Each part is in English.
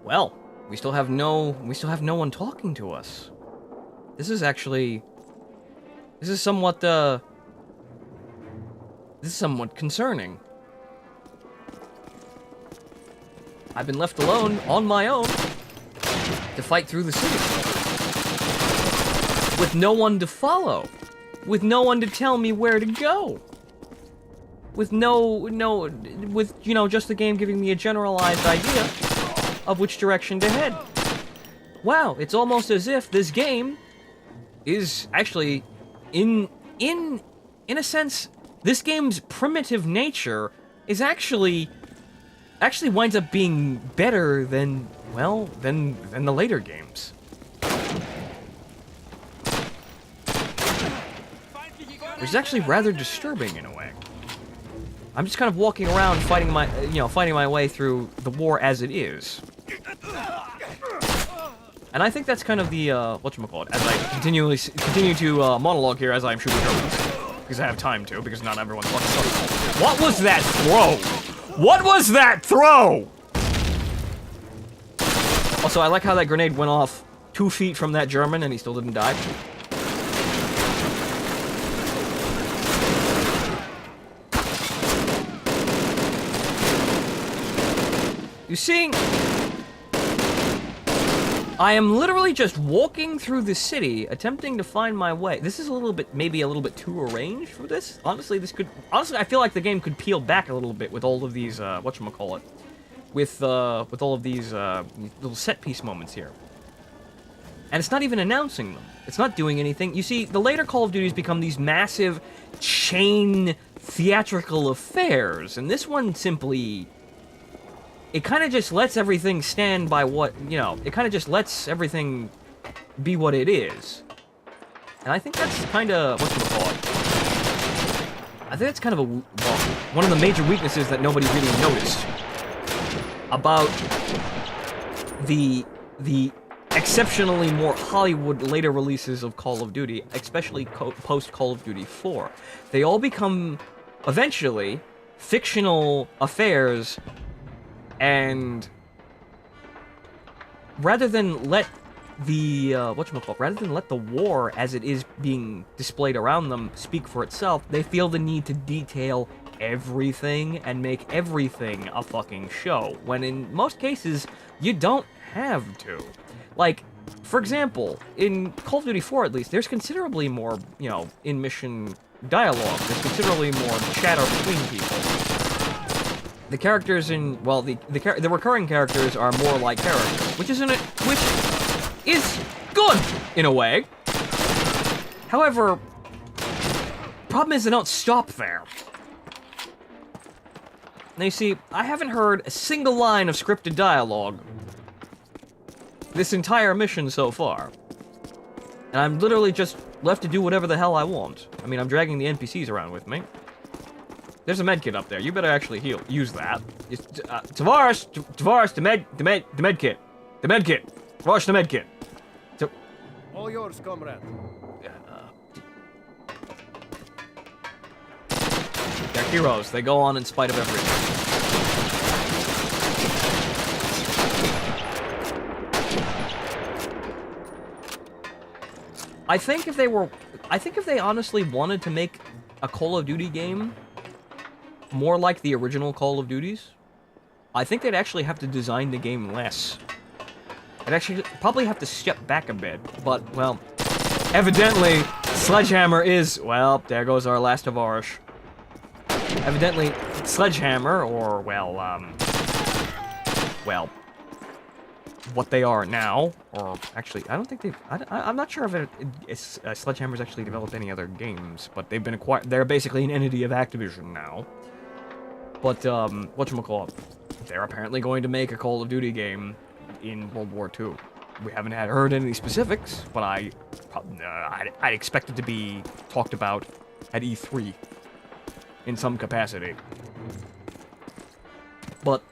Well, we still have no one talking to us. This is somewhat concerning. I've been left alone on my own to fight through the city with no one to follow, with no one to tell me where to go. With just the game giving me a generalized idea of which direction to head. Wow, it's almost as if this game is actually, in a sense, this game's primitive nature is actually winds up being better than the later games. Which is actually rather disturbing in a way. I'm just kind of walking around fighting my way through the war as it is. And I think that's kind of the, whatchamacallit, as I continue to monologue here as I'm shooting Germans. Because I have time to, because not everyone's fucking. What was that throw? What was that throw? Also, I like how that grenade went off 2 feet from that German and he still didn't die. You see, I am literally just walking through the city, attempting to find my way. This is maybe a little bit too arranged for this. Honestly, I feel like the game could peel back a little bit with all of these, whatchamacallit, with all of these, little set-piece moments here. And it's not even announcing them. It's not doing anything. You see, the later Call of Duties become these massive, chain, theatrical affairs, and this one simply... It kind of just lets everything stand by what, it kind of just lets everything be what it is. And I think that's kind of, I think that's kind of one of the major weaknesses that nobody really noticed about the exceptionally more Hollywood later releases of Call of Duty, especially post Call of Duty 4. They all become, eventually, fictional affairs. And rather than let the war as it is being displayed around them speak for itself, they feel the need to detail everything and make everything a fucking show, when in most cases, you don't have to. Like, for example, in Call of Duty 4 at least, there's considerably more, in-mission dialogue. There's considerably more chatter between people. The characters the recurring characters are more like characters, which is good in a way. However, problem is they don't stop there. Now you see, I haven't heard a single line of scripted dialogue this entire mission so far. And I'm literally just left to do whatever the hell I want. I mean, I'm dragging the NPCs around with me. There's a medkit up there. You better actually use that. Tavares, the medkit. The medkit. Tavares, the medkit. All yours, comrade. They're heroes. They go on in spite of everything. I think if they honestly wanted to make a Call of Duty game more like the original Call of Duties, I think they'd actually have to design the game less. They'd actually probably have to step back a bit, but, well, evidently, Sledgehammer is, well, there goes our last of Arish. Evidently, Sledgehammer, or, well, what they are now, or actually, I don't think I'm not sure if Sledgehammer's actually developed any other games, but they've been acquired, they're basically an entity of Activision now. But, whatchamacallit, they're apparently going to make a Call of Duty game in World War II. We haven't heard any specifics, but I'd expect it to be talked about at E3 in some capacity. But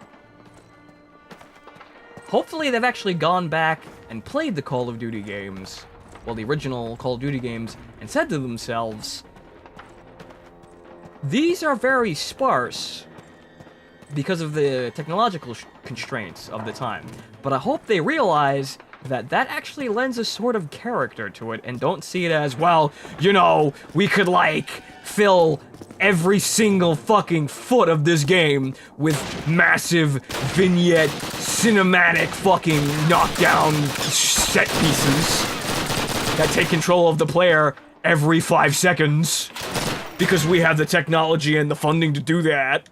hopefully they've actually gone back and played the Call of Duty games, well, the original Call of Duty games, and said to themselves, these are very sparse, because of the technological constraints of the time. But I hope they realize that that actually lends a sort of character to it and don't see it as, well, you know, we could, like, fill every single fucking foot of this game with massive vignette, cinematic fucking knockdown set pieces that take control of the player every 5 seconds because we have the technology and the funding to do that.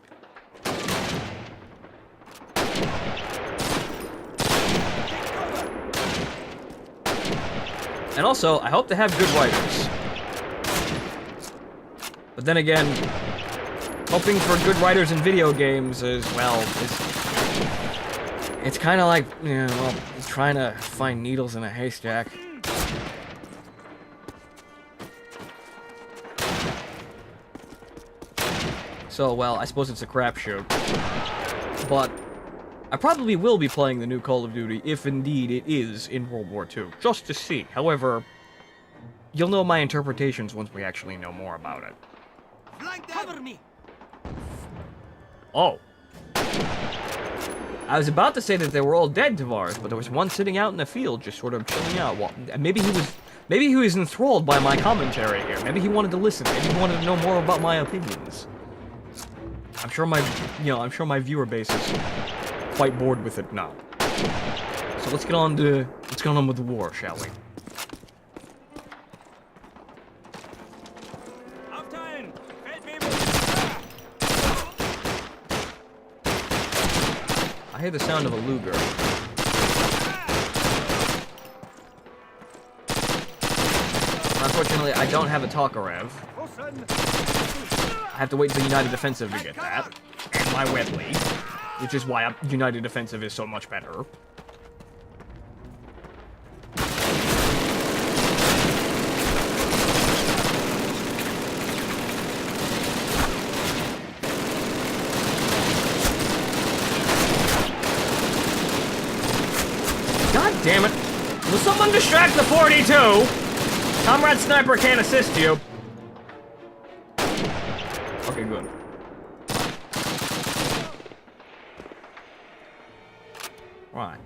And also, I hope to have good writers. But then again, hoping for good writers in video games is, well, it's kind of like, you know, well, trying to find needles in a haystack. So, well, I suppose it's a crapshoot. But I probably will be playing the new Call of Duty, if indeed it is in World War II, just to see. However, you'll know my interpretations once we actually know more about it. Cover me. Oh. I was about to say that they were all dead, Tavares, but there was one sitting out in the field, just sort of chilling out. Well, maybe he was enthralled by my commentary here. Maybe he wanted to listen. Maybe he wanted to know more about my opinions. I'm sure my viewer base is quite bored with it now. So let's get on with the war, shall we? I hear the sound of a Luger. Unfortunately, I don't have a Tokarev. I have to wait for United Defensive to get that. And my Webley. Which is why United Defensive is so much better. God damn it! Will someone distract the 42? Comrade Sniper can't assist you. Okay, good. Right.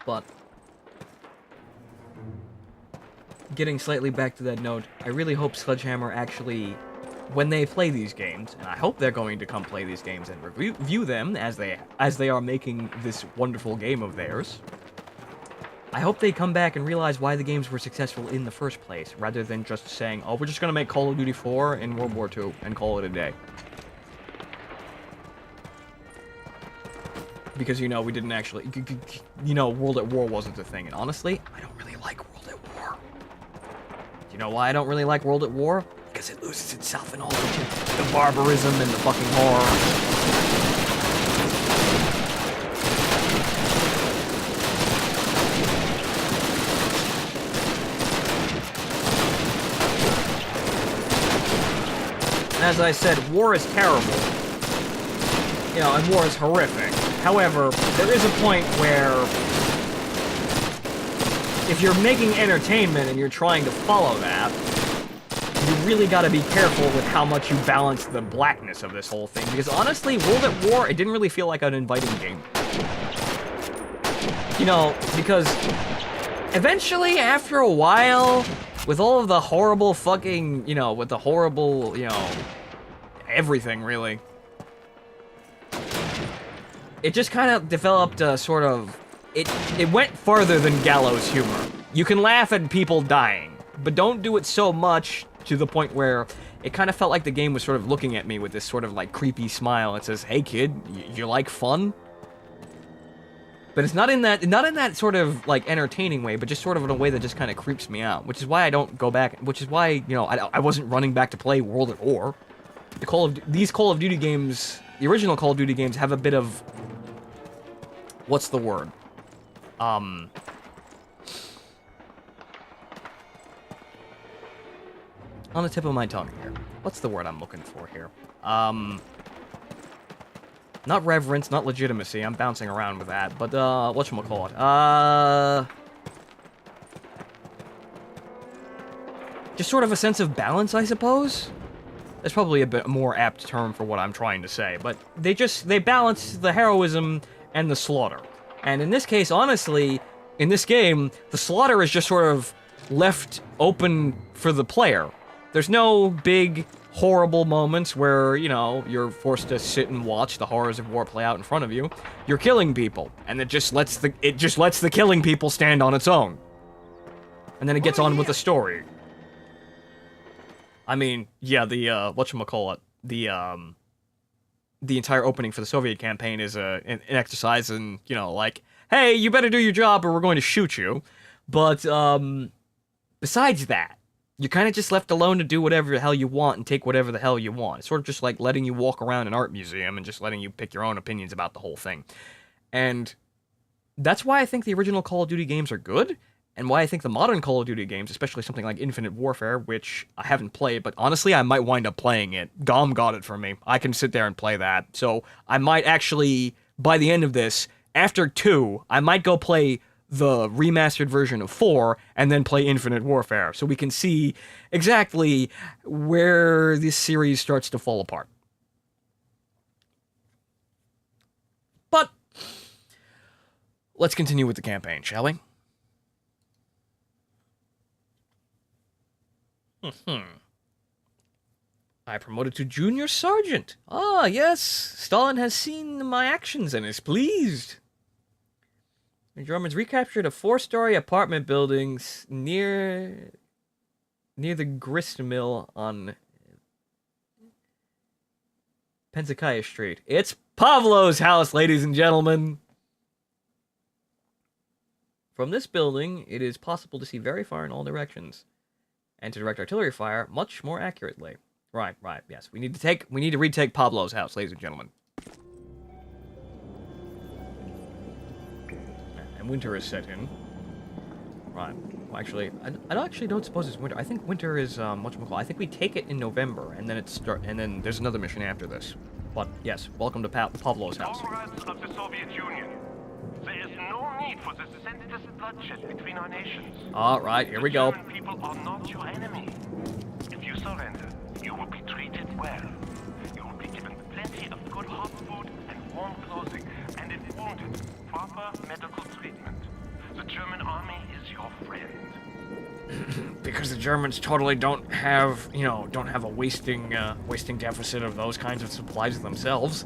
But getting slightly back to that note, I really hope Sledgehammer actually, when they play these games, and I hope they're going to come play these games and review them as they are making this wonderful game of theirs. I hope they come back and realize why the games were successful in the first place, rather than just saying, oh, we're just gonna make Call of Duty 4 in World War II and call it a day. Because, you know, we didn't actually, you know, World at War wasn't a thing, and honestly, I don't really like World at War. Do you know why I don't really like World at War? Because it loses itself in all the barbarism and the fucking horror. As I said, war is terrible. You know, and war is horrific. However, there is a point where if you're making entertainment and you're trying to follow that, you really gotta be careful with how much you balance the blackness of this whole thing. Because honestly, World at War, it didn't really feel like an inviting game. You know, because eventually, after a while, with all of the horrible fucking, you know, with the horrible, you know, everything, really. It just kind of developed a sort of... It went farther than gallows humor. You can laugh at people dying, but don't do it so much to the point where it kind of felt like the game was sort of looking at me with this sort of, like, creepy smile. It says, hey, kid, you like fun? But it's not in that sort of, like, entertaining way, but just sort of in a way that just kind of creeps me out. Which is why I don't go back, which is why, you know, I wasn't running back to play World at War. These Call of Duty games, the original Call of Duty games, have a bit of... What's the word? On the tip of my tongue here. What's the word I'm looking for here? Not reverence, not legitimacy. I'm bouncing around with that. But, whatchamacallit? just sort of a sense of balance, I suppose. That's probably a bit more apt term for what I'm trying to say, but they balance the heroism and the slaughter. And in this case, honestly, in this game, the slaughter is just sort of left open for the player. There's no big, horrible moments where, you know, you're forced to sit and watch the horrors of war play out in front of you. You're killing people, and it just lets the killing people stand on its own. And then it gets on with the story. I mean, yeah, the whatchamacallit, the entire opening for the Soviet campaign is an exercise in, you know, like, hey, you better do your job or we're going to shoot you. But, besides that, you're kind of just left alone to do whatever the hell you want and take whatever the hell you want. It's sort of just like letting you walk around an art museum and just letting you pick your own opinions about the whole thing. And that's why I think the original Call of Duty games are good, and why I think the modern Call of Duty games, especially something like Infinite Warfare, which I haven't played, but honestly, I might wind up playing it. Gom got it for me. I can sit there and play that. So I might actually, by the end of this, after 2, I might go play the remastered version of 4, and then play Infinite Warfare, so we can see exactly where this series starts to fall apart. But, let's continue with the campaign, shall we? I promoted to Junior Sergeant. Ah, yes, Stalin has seen my actions and is pleased. The Germans recaptured a 4-story apartment building near the grist mill on Pensakaya Street. It's Pavlo's house, ladies and gentlemen. From this building, it is possible to see very far in all directions, and to direct artillery fire much more accurately. Right, yes. We need to retake Pablo's house, ladies and gentlemen. And winter is set in. Right. Well, actually, I actually don't suppose it's winter. I think winter is whatchamacallit. I think we take it in November, and then there's another mission after this. But yes, welcome to Pablo's house. Comrades of the Soviet Union, there is no need for this senseless bloodshed between our nations. All right, here we go. The German people are not your enemy. If you surrender, you will be treated well. You will be given plenty of good hot food and warm clothing, and if wounded, proper medical treatment. The German army is your friend. Because the Germans totally don't have a wasting deficit of those kinds of supplies themselves.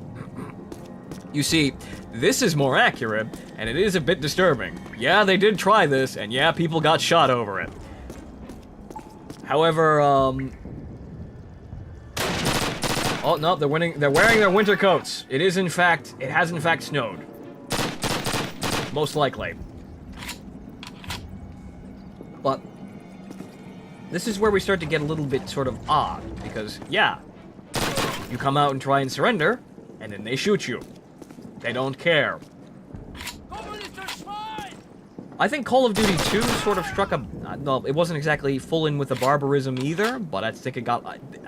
You see, this is more accurate, and it is a bit disturbing. Yeah, they did try this, and yeah, people got shot over it. However, oh no, they're wearing their winter coats. It has in fact snowed. Most likely. But this is where we start to get a little bit sort of odd, because yeah, you come out and try and surrender, and then they shoot you. They don't care. I think Call of Duty 2 sort of struck a... no, it wasn't exactly full in with the barbarism either, but I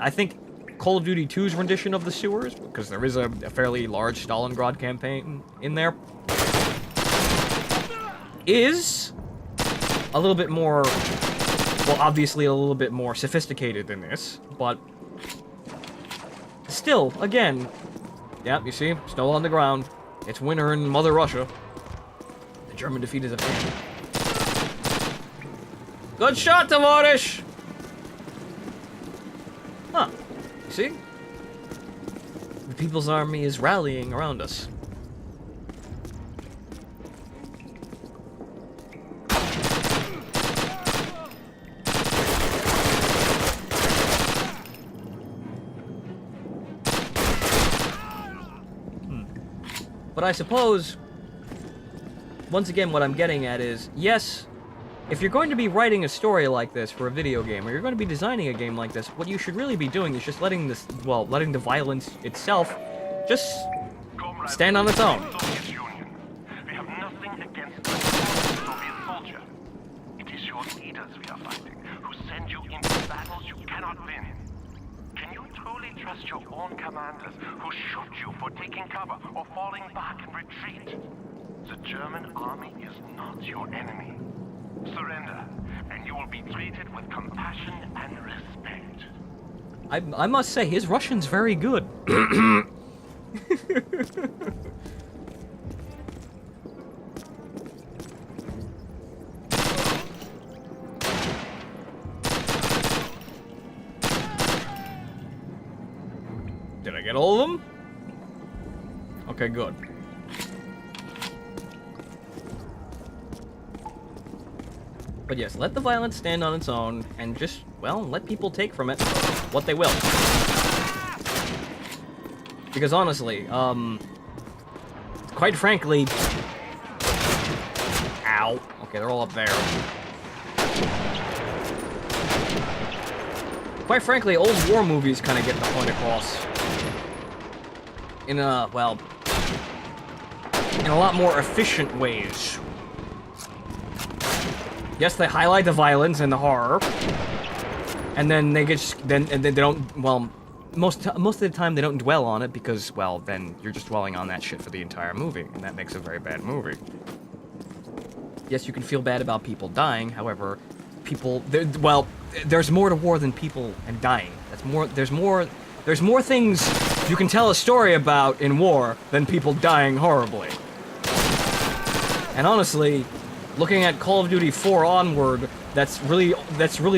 think Call of Duty 2's rendition of the sewers, because there is a fairly large Stalingrad campaign in there, is a little bit more... well, obviously a little bit more sophisticated than this, but... still, again... yeah, you see? Snow on the ground. It's winter in Mother Russia. The German defeat is at hand. Good shot, Tavarish! Huh. You see? The People's Army is rallying around us. But I suppose, once again, what I'm getting at is, yes, if you're going to be writing a story like this for a video game, or you're going to be designing a game like this, what you should really be doing is just letting the violence itself just stand on its own. We have nothing against the Soviet soldier. It is your leaders we are fighting, who send you into battles you cannot win. Can you truly trust your own commanders, who shoot you for taking cover or falling back and retreat? The German army is not your enemy. Surrender, and You will be treated with compassion and respect. I must say, his Russian's very good. Did I get all of them? Okay, good. But yes, let the violence stand on its own, and just, well, let people take from it what they will. Because honestly, quite frankly... Ow. Okay, they're all up there. Quite frankly, old war movies kind of get the point across. In a, well... in a lot more efficient ways. Yes, they highlight the violence and the horror, and then they get and then they don't. Well, most of the time they don't dwell on it because, well, then you're just dwelling on that shit for the entire movie, and that makes a very bad movie. Yes, you can feel bad about people dying. However, there's more to war than people and dying. There's more things you can tell a story about in war than people dying horribly. And honestly, looking at Call of Duty 4 onward, that's really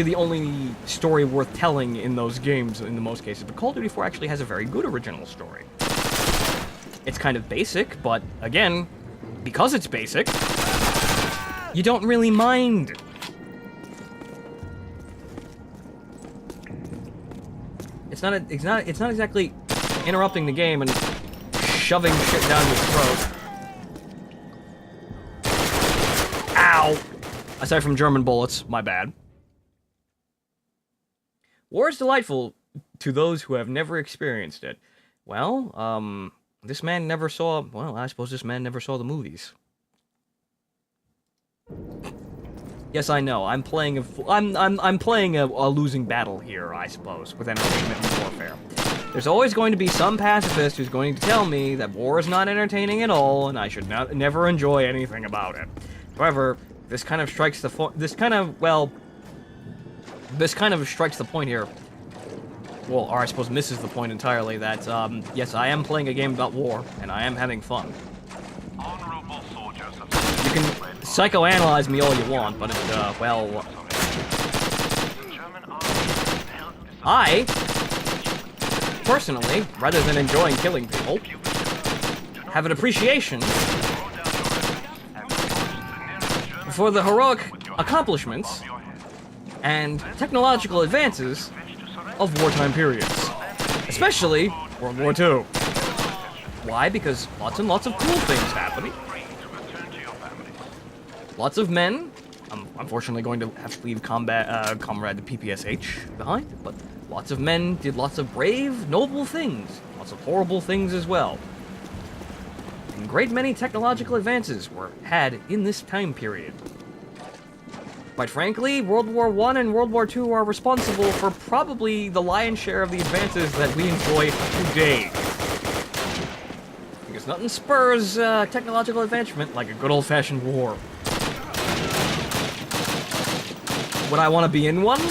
the only story worth telling in those games in the most cases. But Call of Duty 4 actually has a very good original story. It's kind of basic, but again, because it's basic, you don't really mind. It's not exactly interrupting the game and shoving shit down your throat. Ow! Aside from German bullets, my bad. War is delightful to those who have never experienced it. Well, this man never saw... Well, I suppose this man never saw the movies. Yes, I know. I'm playing I'm playing a losing battle here, I suppose, with entertainment and warfare. There's always going to be some pacifist who's going to tell me that war is not entertaining at all, and I should never enjoy anything about it. However, this kind of strikes the strikes the point here. Well, or I suppose misses the point entirely that, yes, I am playing a game about war, and I am having fun. Honorable soldiers of You can psychoanalyze me all you want, but it's, well... the German army held I, personally, rather than enjoying killing people, have an appreciation for the heroic accomplishments and technological advances of wartime periods, especially World War II. Why? Because lots and lots of cool things happening. Lots of men. I'm unfortunately going to have to leave comrade the PPSH behind, but lots of men did lots of brave, noble things. Lots of horrible things as well. And a great many technological advances were had in this time period. Quite frankly, World War I and World War II are responsible for probably the lion's share of the advances that we enjoy today. Because nothing spurs technological advancement like a good old-fashioned war. Would I want to be in one?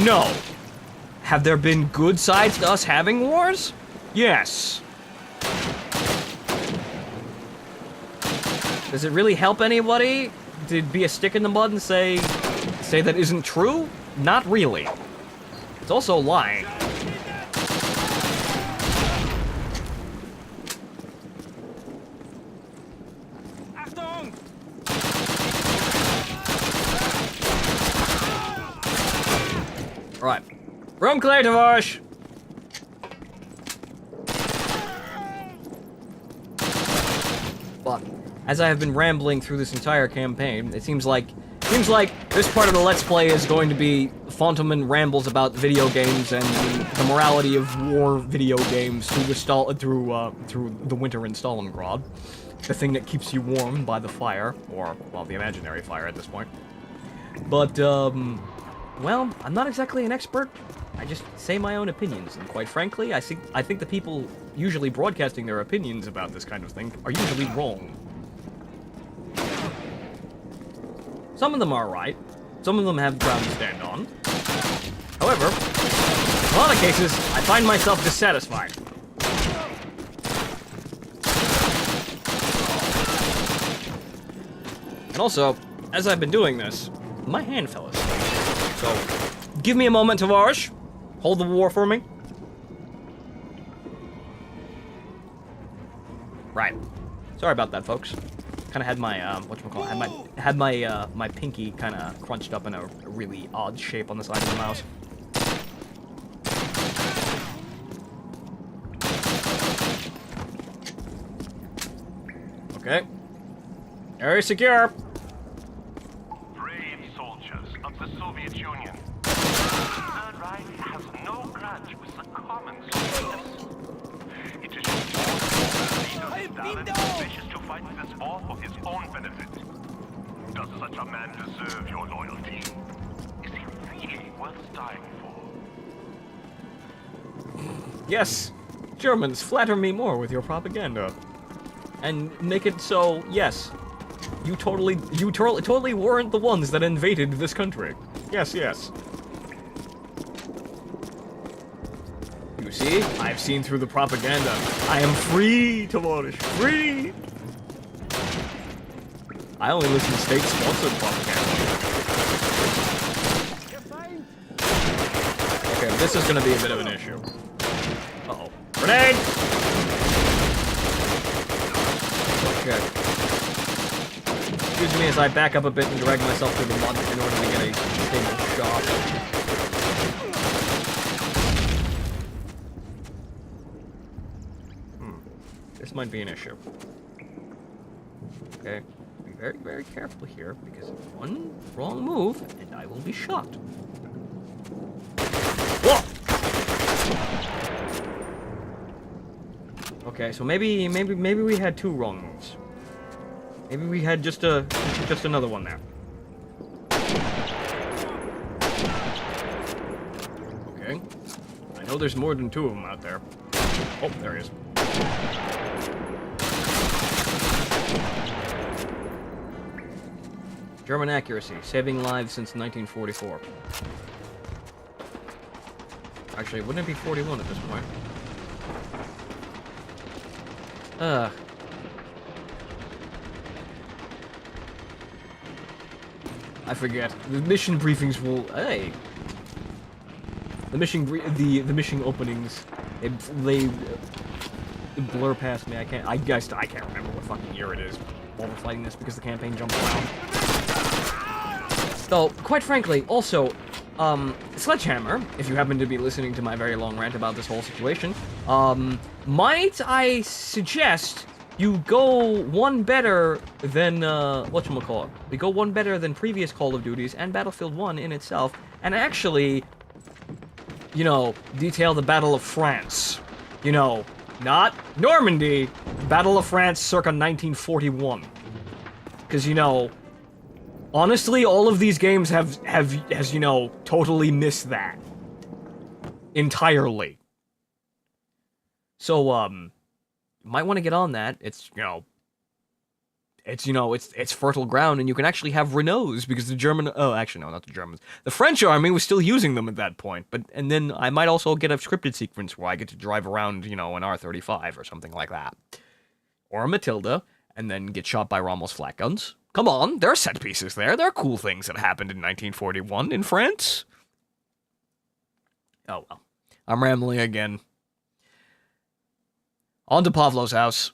No. Have there been good sides to us having wars? Yes. Does it really help anybody to be a stick in the mud and say that isn't true? Not really. It's also lying. Alright. Room clear, Tavash! But as I have been rambling through this entire campaign, it seems like this part of the Let's Play is going to be Fontaman rambles about video games and the morality of war video games through the winter in Stalingrad. The thing that keeps you warm by the fire, or, well, the imaginary fire at this point. But, well, I'm not exactly an expert. I just say my own opinions, and quite frankly, I think the people usually broadcasting their opinions about this kind of thing are usually wrong. Some of them are right, Some of them have ground to stand on. However, in a lot of cases, I find myself dissatisfied. And also, as I've been doing this, my hand fell asleep. So, give me a moment, Tavares. Hold the war for me. Right. Sorry about that, folks. Kind of had my whatchamacallit, had my pinky kind of crunched up in a really odd shape on the side of the mouse. Okay. Very secure. Brave soldiers of the Soviet Union. The Third Reich has no grudge with the common soldiers. It is your leader Stalin wishes to fight this war for his own benefit. Does such a man deserve your loyalty? Is he really worth dying for? Yes, Germans, flatter me more with your propaganda. And make it so, yes, you totally weren't the ones that invaded this country. Yes, yes. You see, I've seen through the propaganda. I am free, Tavares, free! I only listen to state-sponsored propaganda. Okay, this is gonna be a bit of an issue. Uh-oh. Grenade! Okay. Excuse me as I back up a bit and drag myself through the mud in order to get a stable shot. This might be an issue. Okay. Be very, very careful here, because one wrong move and I will be shot. Whoa! Okay, so maybe we had two wrong moves. Maybe we had just another one there. Okay. I know there's more than two of them out there. Oh, there he is. German accuracy, saving lives since 1944. Actually, wouldn't it be 41 at this point? I forget. The mission briefings will. Hey. The mission mission openings. They blur past me. I can't remember what fucking year it is while we're fighting this because the campaign jumped around. Though, quite frankly, also, Sledgehammer, if you happen to be listening to my very long rant about this whole situation, might I suggest you go one better than, whatchamacallit? We go one better than previous Call of Duties and Battlefield 1 in itself, and actually, you know, detail the Battle of France. You know, not Normandy, Battle of France circa 1941. Because, you know, honestly, all of these games has, you know, totally missed that. Entirely. So, you might want to get on that. It's fertile ground, and you can actually have Renaults, because the German, oh, actually, no, not the Germans. The French army was still using them at that point, and then I might also get a scripted sequence where I get to drive around, you know, an R-35 or something like that. Or a Matilda, and then get shot by Rommel's flak guns. Come on, there are set pieces there. There are cool things that happened in 1941 in France. Oh well. I'm rambling again. On to Pavlov's house.